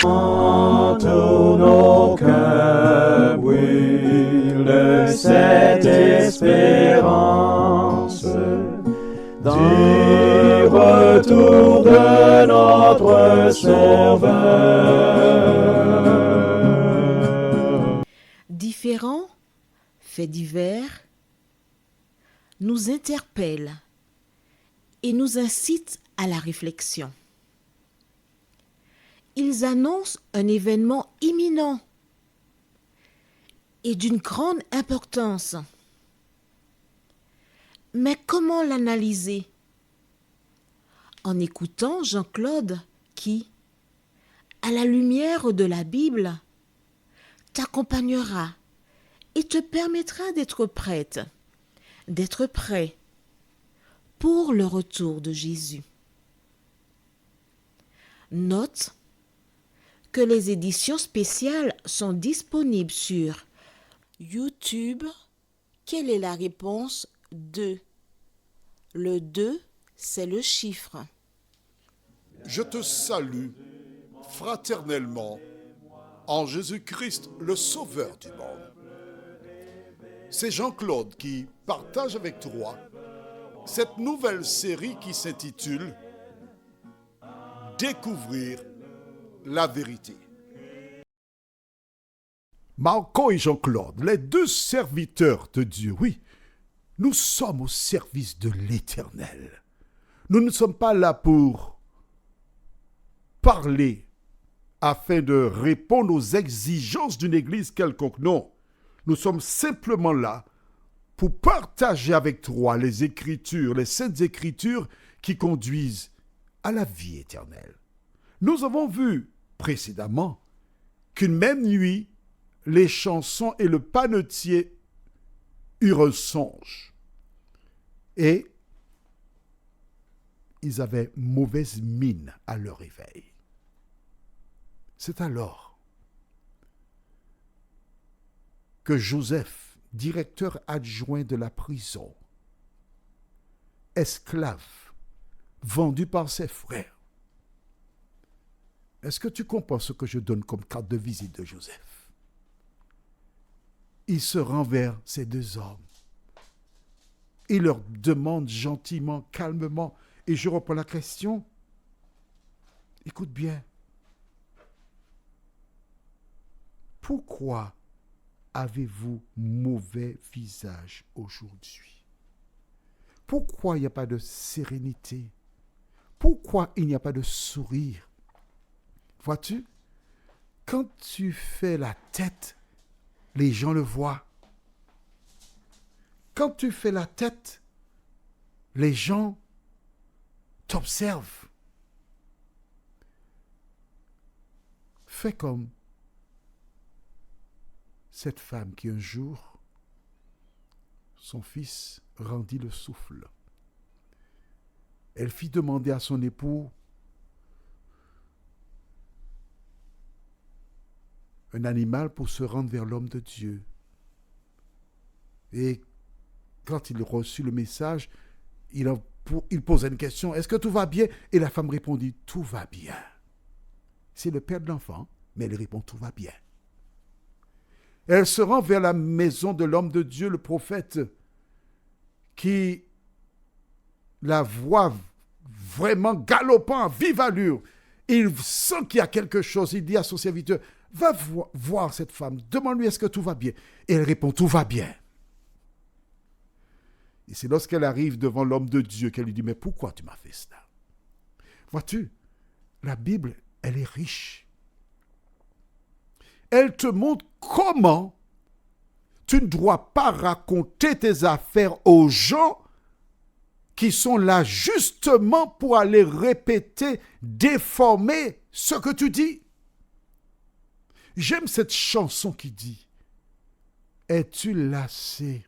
Tous nos cœurs brûlent de cette espérance du retour de notre Sauveur. Différents faits divers nous interpellent et nous incitent à la réflexion. Ils annoncent un événement imminent et d'une grande importance. Mais comment l'analyser? En écoutant Jean-Claude qui, à la lumière de la Bible, t'accompagnera et te permettra d'être prête, d'être prêt pour le retour de Jésus. Note que les éditions spéciales sont disponibles sur YouTube. Quelle est la réponse 2? Le 2, c'est le chiffre. Je te salue fraternellement en Jésus-Christ, le Sauveur du monde. C'est Jean-Claude qui partage avec toi cette nouvelle série qui s'intitule « Découvrir la vérité ». Marco et Jean-Claude, les deux serviteurs de Dieu, oui, nous sommes au service de l'Éternel. Nous ne sommes pas là pour parler afin de répondre aux exigences d'une église quelconque. Non, nous sommes simplement là pour partager avec toi les Écritures, les saintes Écritures qui conduisent à la vie éternelle. Nous avons vu précédemment qu'une même nuit, les chansons et le panetier eurent un songe. Et ils avaient mauvaise mine à leur réveil. C'est alors que Joseph, directeur adjoint de la prison, esclave, vendu par ses frères. Est-ce que tu comprends ce que je donne comme carte de visite de Joseph? Il se rend vers ces deux hommes. Il leur demande gentiment, calmement, et je reprends la question. Écoute bien. Pourquoi avez-vous mauvais visage aujourd'hui? Pourquoi il n'y a pas de sérénité? Pourquoi il n'y a pas de sourire? Vois-tu, quand tu fais la tête, les gens le voient. Quand tu fais la tête, les gens t'observent. Fais comme cette femme qui un jour, son fils rendit le souffle. Elle fit demander à son époux un animal pour se rendre vers l'homme de Dieu. Et quand il reçut le message, il posait une question, est-ce que tout va bien? Et la femme répondit, tout va bien. C'est le père de l'enfant, mais elle répond, tout va bien. Elle se rend vers la maison de l'homme de Dieu, le prophète, qui la voit vraiment galopant, à vive allure. Il sent qu'il y a quelque chose. Il dit à son serviteur, va voir cette femme, demande-lui est-ce que tout va bien. Et elle répond, tout va bien. Et c'est lorsqu'elle arrive devant l'homme de Dieu qu'elle lui dit, mais pourquoi tu m'as fait cela? Vois-tu, la Bible, elle est riche. Elle te montre comment tu ne dois pas raconter tes affaires aux gens qui sont là justement pour aller répéter, déformer ce que tu dis. J'aime cette chanson qui dit « Es-tu lassé,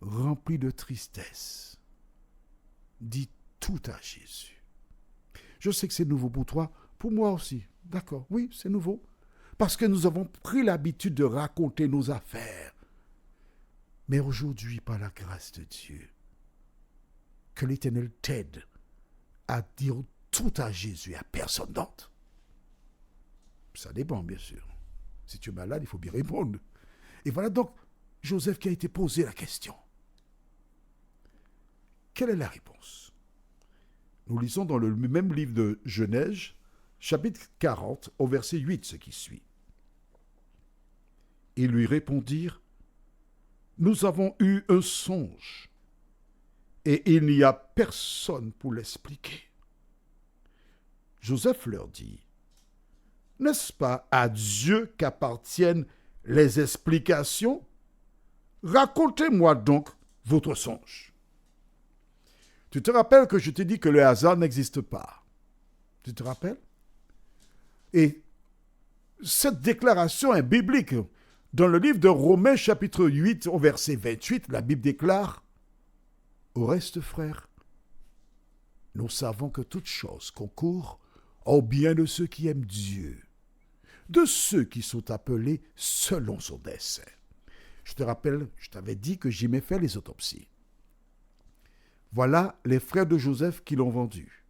rempli de tristesse? Dis tout à Jésus. » Je sais que c'est nouveau pour toi, pour moi aussi. D'accord, oui, c'est nouveau. Parce que nous avons pris l'habitude de raconter nos affaires. Mais aujourd'hui, par la grâce de Dieu, que l'Éternel t'aide à dire tout à Jésus, à personne d'autre. Ça dépend, bien sûr. Si tu es malade, il faut bien répondre. Et voilà donc Joseph qui a été posé la question. Quelle est la réponse? Nous lisons dans le même livre de Genèse, chapitre 40, au verset 8, ce qui suit. Ils lui répondirent, « Nous avons eu un songe, et il n'y a personne pour l'expliquer. » Joseph leur dit, « N'est-ce pas à Dieu qu'appartiennent les explications? Racontez-moi donc votre songe. » Tu te rappelles que je t'ai dit que le hasard n'existe pas. Tu te rappelles? Et cette déclaration est biblique. Dans le livre de Romains, chapitre 8, au verset 28, la Bible déclare, « Au reste, frères, nous savons que toute chose concourt au bien de ceux qui aiment Dieu, de ceux qui sont appelés selon son dessein. » Je te rappelle, je t'avais dit que j'aimais faire les autopsies. Voilà les frères de Joseph qui l'ont vendu.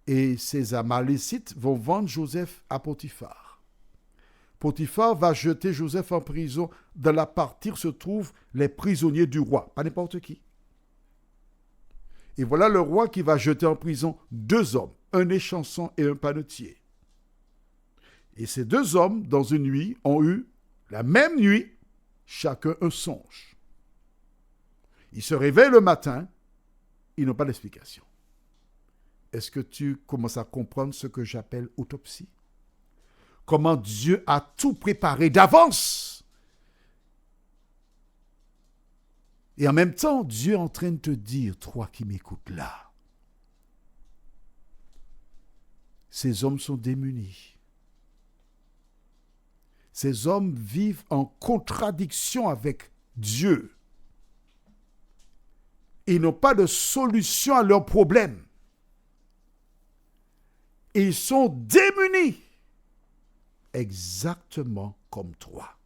Et ces Amalécites vont vendre Joseph à Potiphar. Potiphar va jeter Joseph en prison. Dans la partie se trouvent les prisonniers du roi, pas n'importe qui. Et voilà le roi qui va jeter en prison 2 hommes, un échanson et un panetier. Et ces 2 hommes, dans une nuit, ont eu, la même nuit, chacun un songe. Ils se réveillent le matin, ils n'ont pas d'explication. Est-ce que tu commences à comprendre ce que j'appelle autopsie? Comment Dieu a tout préparé d'avance. Et en même temps, Dieu est en train de te dire, toi qui m'écoutes là, ces hommes sont démunis. Ces hommes vivent en contradiction avec Dieu. Ils n'ont pas de solution à leurs problèmes. Ils sont démunis, exactement comme toi.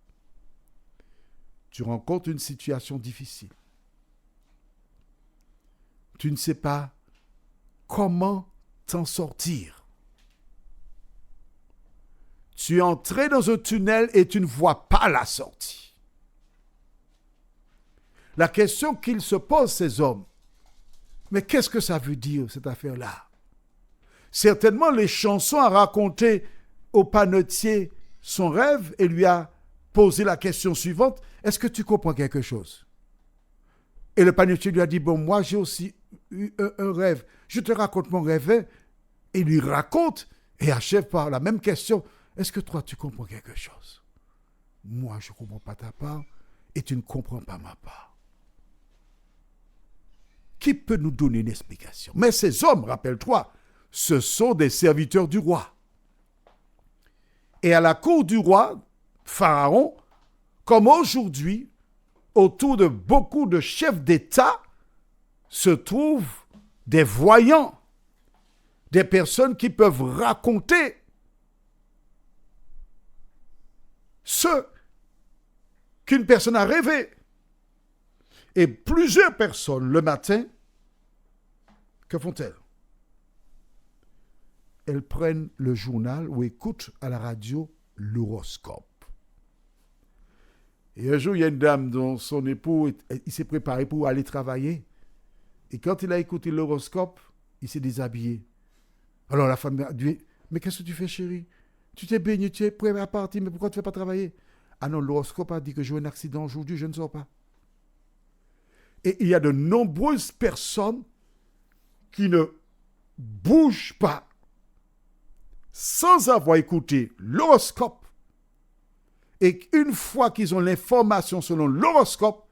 Tu rencontres une situation difficile. Tu ne sais pas comment t'en sortir. Tu es entré dans un tunnel et tu ne vois pas la sortie. La question qu'ils se posent, ces hommes, mais qu'est-ce que ça veut dire, cette affaire-là? Certainement, les chansons a raconté au panetier son rêve et lui a posé la question suivante, est-ce que tu comprends quelque chose? Et le panetier lui a dit, bon, moi j'ai aussi eu un rêve, je te raconte mon rêve, et il lui raconte et achève par la même question, est-ce que toi tu comprends quelque chose? Moi je ne comprends pas ta part et tu ne comprends pas ma part. Qui peut nous donner une explication? Mais ces hommes, rappelle-toi, ce sont des serviteurs du roi. Et à la cour du roi, Pharaon, comme aujourd'hui, autour de beaucoup de chefs d'État, se trouvent des voyants, des personnes qui peuvent raconter ce qu'une personne a rêvé. Et plusieurs personnes, le matin, que font-elles? Elles prennent le journal ou écoutent à la radio l'horoscope. Et un jour, il y a une dame dont son époux, il s'est préparé pour aller travailler. Et quand il a écouté l'horoscope, il s'est déshabillé. Alors la femme a dit, mais qu'est-ce que tu fais, chérie? Tu t'es baigné, tu es prêt à partir, mais pourquoi tu ne fais pas travailler? Ah non, l'horoscope a dit que j'ai eu un accident aujourd'hui, je ne sors pas. Et il y a de nombreuses personnes qui ne bougent pas sans avoir écouté l'horoscope. Et une fois qu'ils ont l'information selon l'horoscope,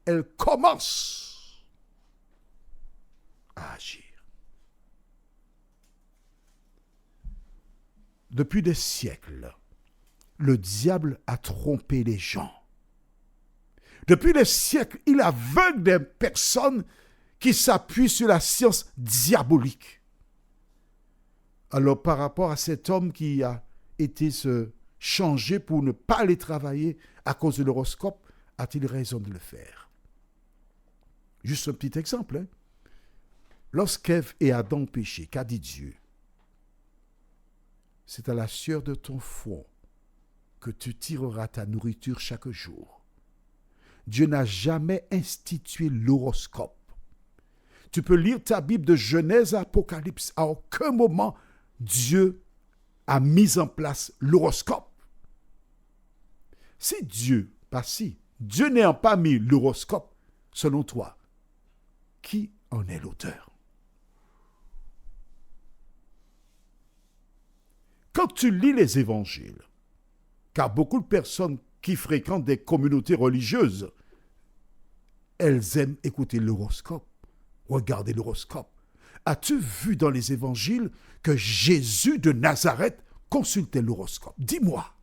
elles commencent à agir. Depuis des siècles, le diable a trompé les gens. Depuis des siècles, il aveugle des personnes qui s'appuient sur la science diabolique. Alors, par rapport à cet homme qui a été changé pour ne pas aller travailler à cause de l'horoscope, a-t-il raison de le faire? Juste un petit exemple. Hein? Lorsqu'Ève et Adam ont péché, qu'a dit Dieu? c'est à la sueur de ton front que tu tireras ta nourriture chaque jour. Dieu n'a jamais institué l'horoscope. Tu peux lire ta Bible de Genèse à Apocalypse. À aucun moment, Dieu a mis en place l'horoscope. Si Dieu, pas si, Dieu n'ayant pas mis l'horoscope, selon toi, qui en est l'auteur? Quand tu lis les évangiles, car beaucoup de personnes qui fréquentent des communautés religieuses, elles aiment écouter l'horoscope, regarder l'horoscope. As-tu vu dans les évangiles que Jésus de Nazareth consultait l'horoscope? Dis-moi.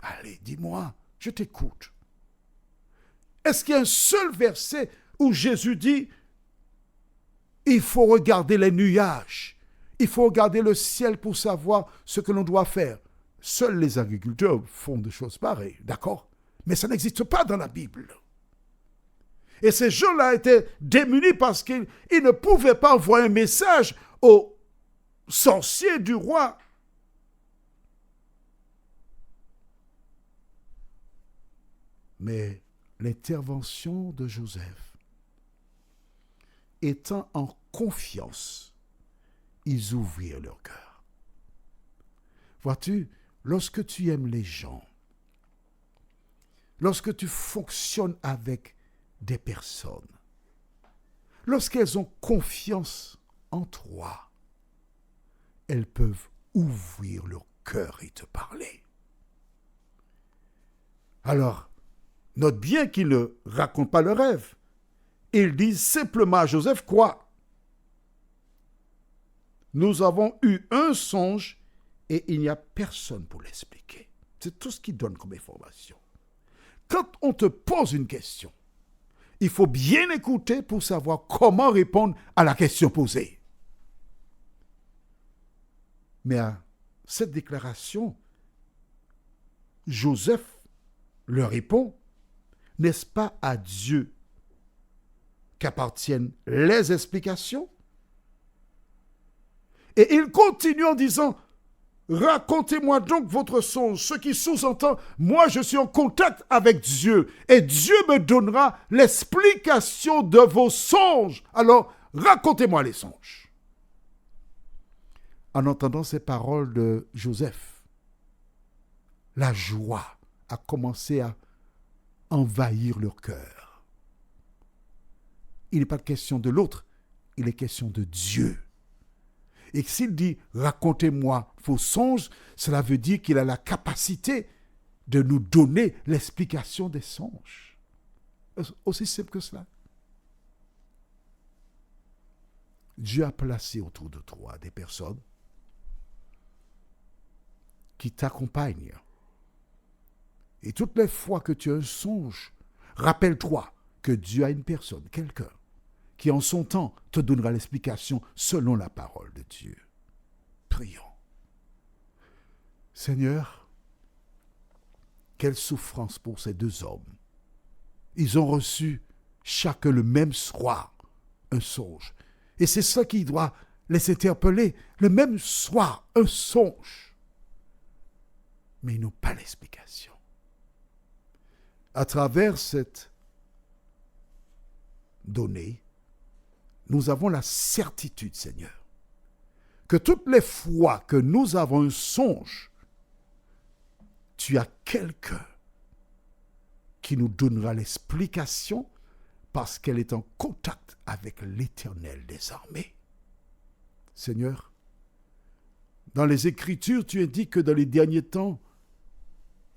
Allez, dis-moi, je t'écoute. Est-ce qu'il y a un seul verset où Jésus dit « Il faut regarder les nuages, il faut regarder le ciel pour savoir ce que l'on doit faire ». Seuls les agriculteurs font des choses pareilles, d'accord? Mais ça n'existe pas dans la Bible. Et ces gens-là étaient démunis parce qu'ils ne pouvaient pas envoyer un message aux sorciers du roi. Mais l'intervention de Joseph, étant en confiance, ils ouvrirent leur cœur. Vois-tu, lorsque tu aimes les gens, lorsque tu fonctionnes avec des personnes, lorsqu'elles ont confiance en toi, elles peuvent ouvrir leur cœur et te parler. Alors, note bien qu'ils ne racontent pas le rêve. Ils disent simplement à Joseph quoi? Nous avons eu un songe et il n'y a personne pour l'expliquer. C'est tout ce qu'ils donnent comme information. Quand on te pose une question, il faut bien écouter pour savoir comment répondre à la question posée. Mais à cette déclaration, Joseph leur répond, n'est-ce pas à Dieu qu'appartiennent les explications? Et il continue en disant, racontez-moi donc votre songe, ce qui sous-entend, moi je suis en contact avec Dieu et Dieu me donnera l'explication de vos songes. Alors, racontez-moi les songes. En entendant ces paroles de Joseph, la joie a commencé à envahir leur cœur. Il n'est pas question de l'autre, il est question de Dieu. Et s'il dit « racontez-moi vos songes », cela veut dire qu'il a la capacité de nous donner l'explication des songes. Aussi simple que cela. Dieu a placé autour de toi des personnes qui t'accompagnent. Et toutes les fois que tu as un songe, rappelle-toi que Dieu a une personne, quelqu'un, qui en son temps te donnera l'explication selon la parole de Dieu. Prions. Seigneur, quelle souffrance pour ces deux hommes. Ils ont reçu chacun le même soir un songe. Et c'est ça qui doit les interpeller. Le même soir, un songe. Mais ils n'ont pas l'explication. À travers cette donnée, nous avons la certitude, Seigneur, que toutes les fois que nous avons un songe, tu as quelqu'un qui nous donnera l'explication parce qu'elle est en contact avec l'Éternel des armées. Seigneur, dans les Écritures, tu indiques que dans les derniers temps,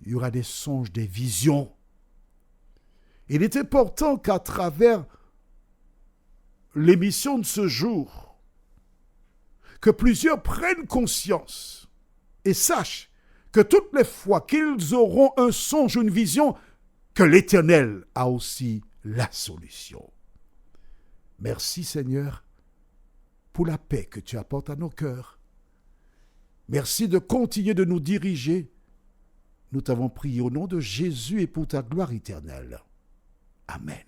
il y aura des songes, des visions. Il est important qu'à travers l'émission de ce jour, que plusieurs prennent conscience et sachent que toutes les fois qu'ils auront un songe ou une vision, que l'Éternel a aussi la solution. Merci Seigneur pour la paix que tu apportes à nos cœurs. Merci de continuer de nous diriger. Nous t'avons prié au nom de Jésus et pour ta gloire éternelle. Amen.